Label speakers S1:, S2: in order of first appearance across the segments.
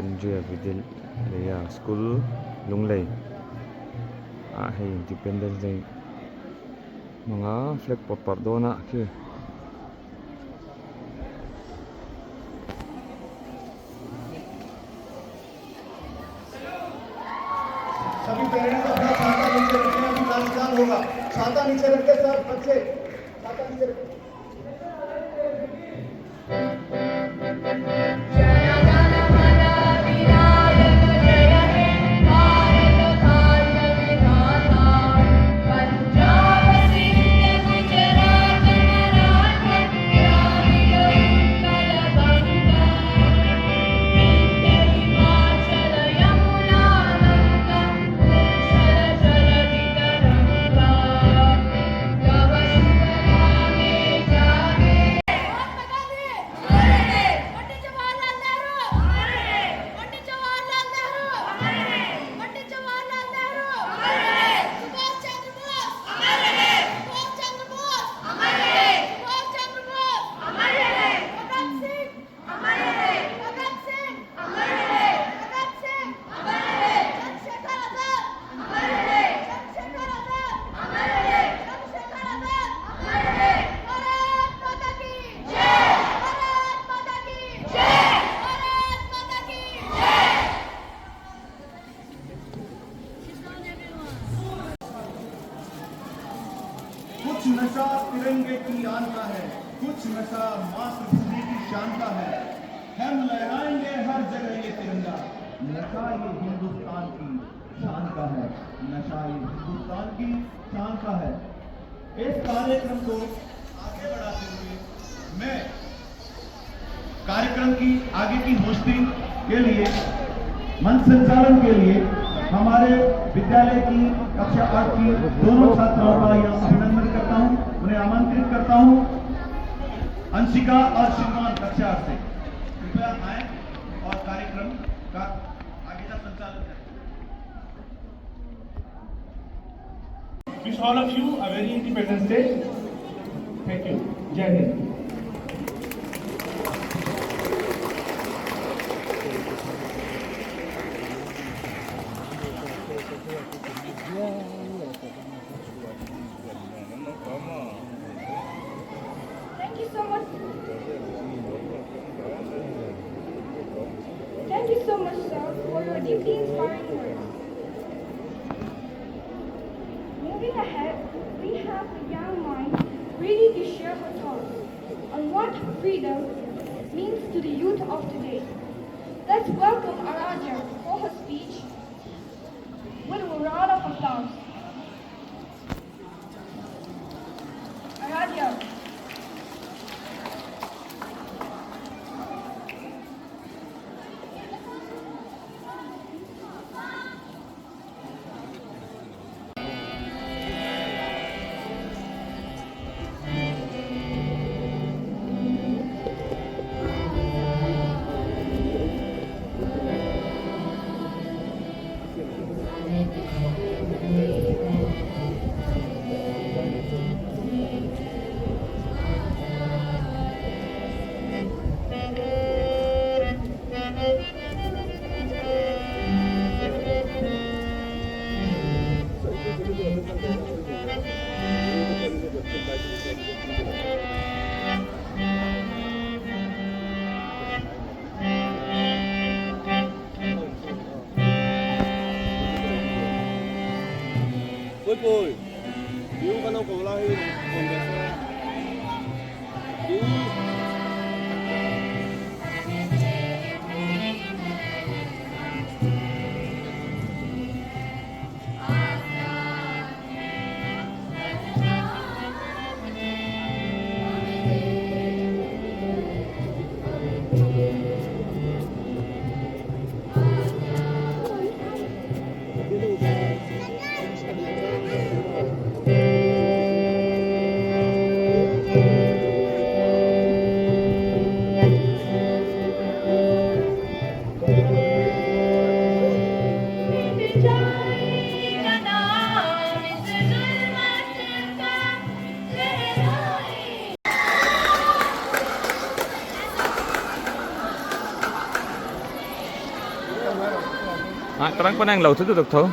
S1: Andrea Vidal Leia School Lunglei hei Independence Day mga flag papardona ki
S2: सभी parents अपना छाता नीचे रखें, अभी नाचगान होगा। छाता नीचे रखे सब बच्चे, छाता नीचे रखें। कुछ नशा तिरंगे की आन का है, कुछ नशा मातृभूमि की शान का है। हम लहराएंगे हर जगह ये तिरंगा, नशा ये हिंदुस्तान की शान का है, नशा ये हिंदुस्तान की शान का है। इस कार्यक्रम को आगे बढ़ाते हुए मैं कार्यक्रम की आगे की होस्टिंग के लिए, मंच संचालन के लिए हमारे विद्यालय की कक्षा 8 की दोनों छात्राओं का यहाँ अभिनंदन करता हूँ, उन्हें आमंत्रित करता हूँ। अंशिका और श्रीमान कक्षा 8 से कृपया आए और कार्यक्रम का आगे का संचालन करें।
S3: Wish all of you a very Independence Day. Thank you. Jai Hind.
S4: Thank you so much. Thank you so much, sir, for your deeply inspiring words. Moving ahead, we have a young mind ready to share her thoughts on what freedom means to the youth of today. Let's welcome Aradia for her speech with a round of applause. Aradia.
S5: Bồi bồi, yêu con ông cổ la hi, còn đẹp hơn. Yêu.
S1: Trắng có năng lầu thứ được thôi.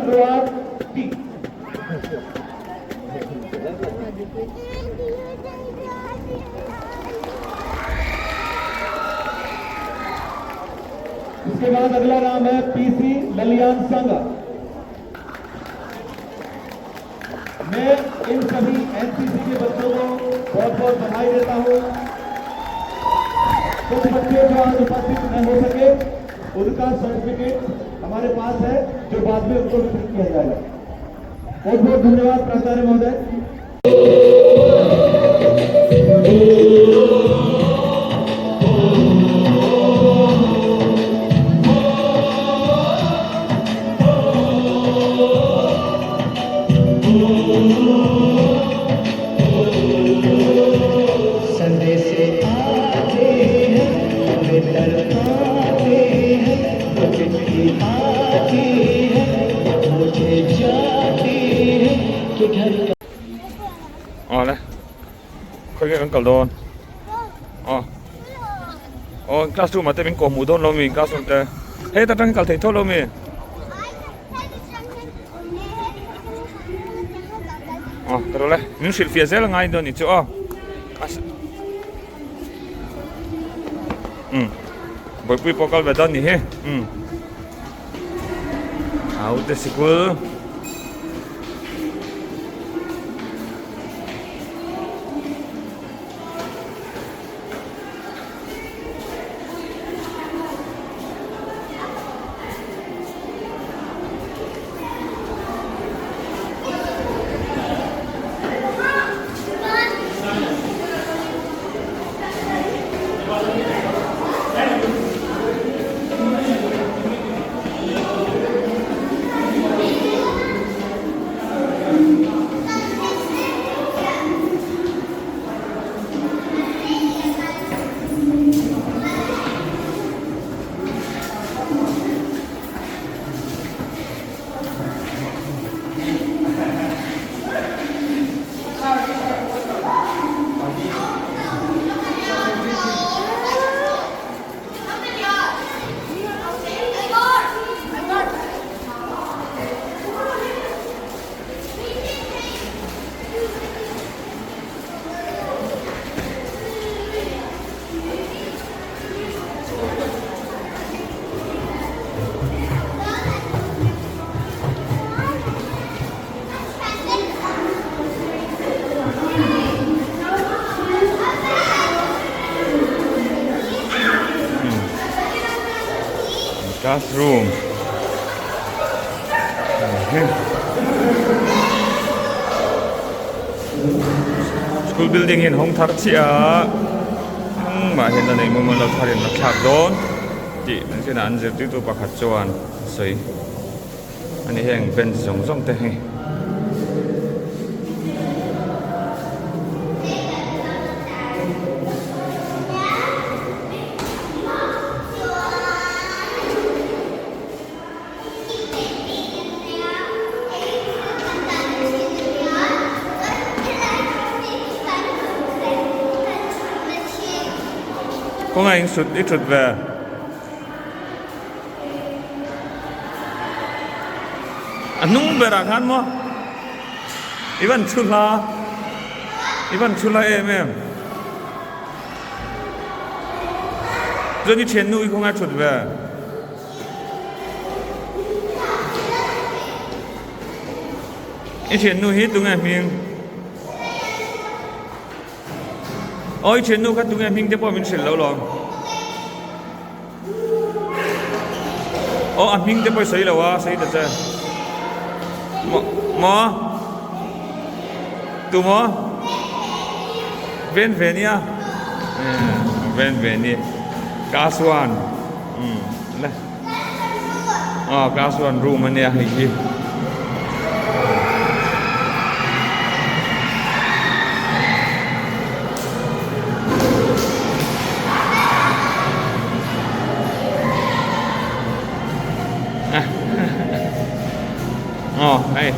S2: शुरुआत की। इसके बाद अगला नाम है PC ललियान संघ। मैं इन सभी एनसीसी के बच्चों को बहुत बहुत बधाई देता हूं। कुछ बच्चे जो आज उपस्थित न हो सके उनका सर्टिफिकेट हमारे पास है, जो बाद में उनको वितरित किया जाएगा। बहुत बहुत धन्यवाद प्राचार्य महोदय।
S1: Này, khơi cái cầu đồn. Classroom mà mình có mũ đồn lo mình classroom thế. Hey, ta đang cầu thầy thôi lo mình. Terus lah, mình sẽ phía dưới là ngay đồn itu. Boleh pergi pokal bedan ni he. Udah sekolah. Classroom. School building in Hong Thar Chia. Mà hiện tại này mình phát hiện là khác đón. Chị mình sẽ ăn dược tiếp tục bạc hạt chuan. Sấy. Anh ấy hàng bên giống giống thế. Kung anh sụt ít sụt về. Anong berakan mo? Iban chula em. Jadi chenu kung anh sụt về. Chenu hit tung anh mình. Ôi chuyện nu khác tụi em hình tiếp bọn mình sẽ lâu lòng. Anh hình tiếp bọn sấy lâu á, sấy được chưa? Mò tụi mò Ven nha. Ven nha. Kasuan. Này. Kasuan room anh nha hình gì. Hey.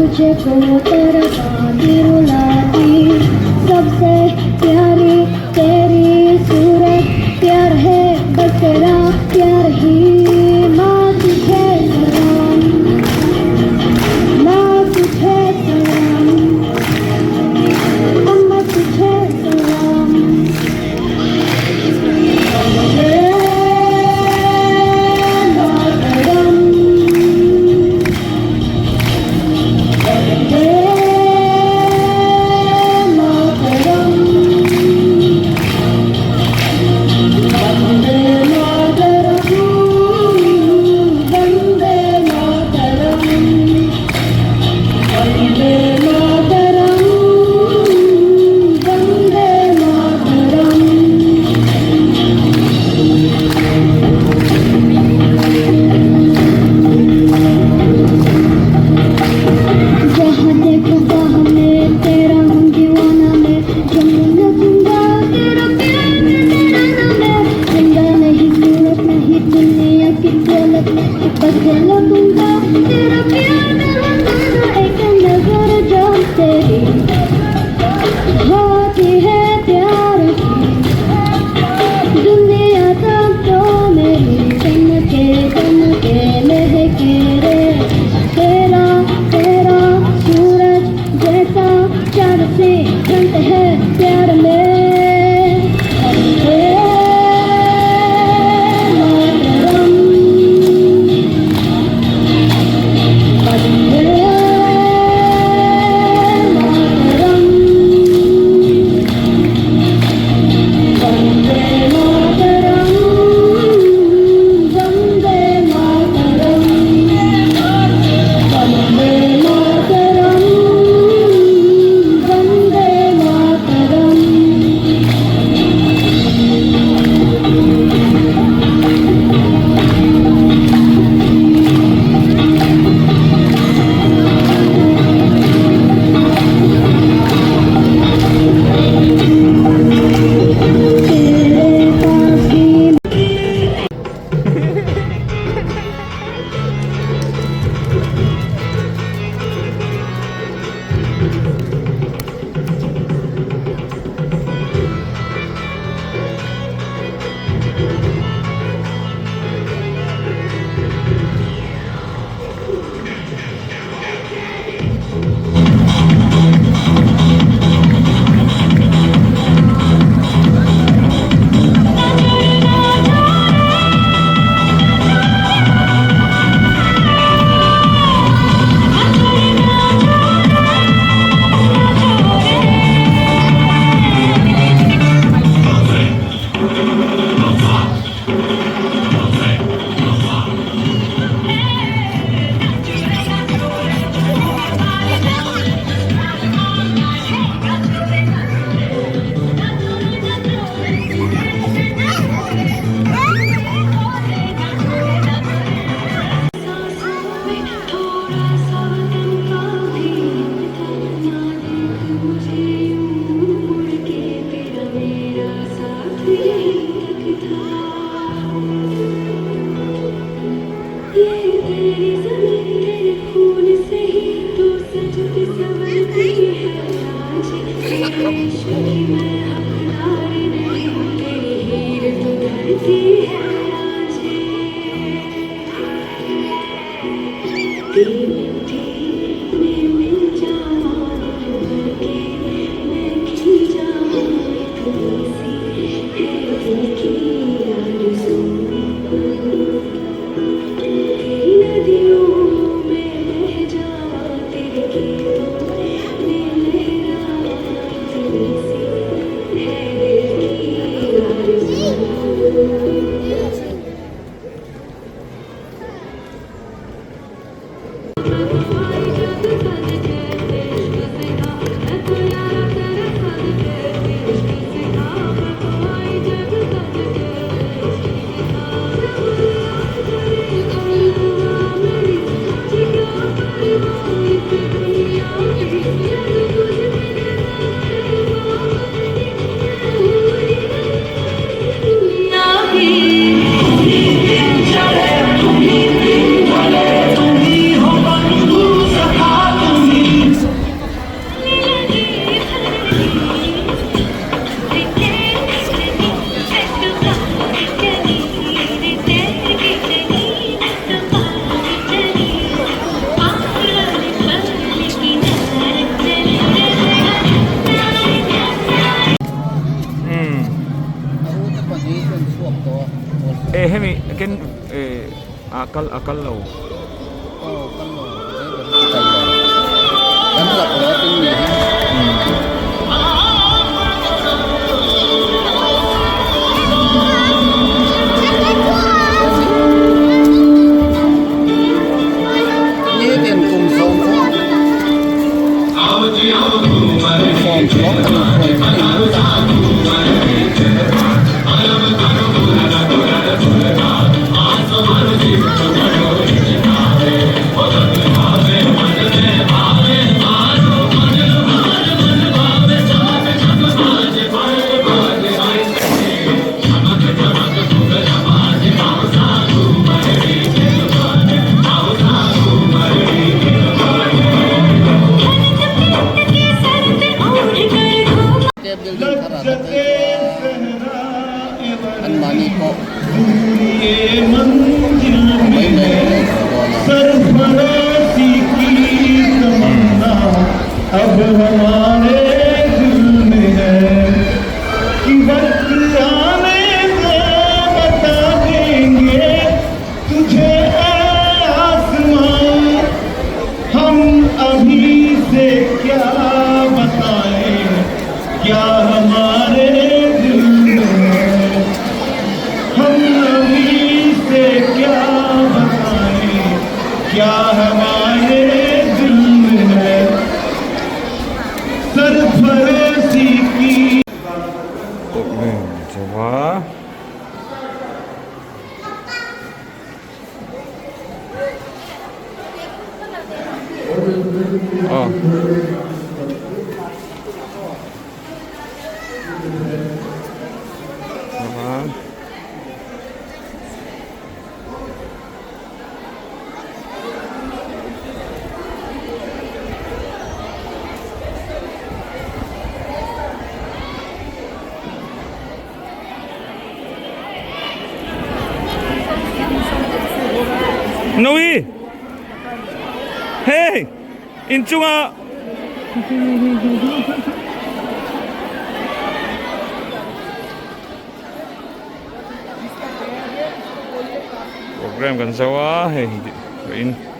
S6: तुझे को तरफा दिरुलाती सबसे प्यारी तेरी सूरत प्यार है बस तेरा प्यार ही माँ तुझे सलाम माँ तुझे सलाम अम्मा तुझे सलाम
S1: akal lo.
S5: Oh, kan lo. Kita ya. Kan lah kalau tinggi. Ini tiền cùng sông không? Sông chỉ có cần Anmani ko may
S2: सरफराजी की तमन्ना अब हमारे दिल में है कि वक्त आने को बता देंगे तुझे आसमां हम अभी से क्या बताएं क्या हमारे दिल में है हम अभी से क्या बताएं क्या हमारे दिल में है सरफराजी की
S1: Coba. Oh. Coba. Noi! Hey! Incunga! Program kan sawa, hey, in.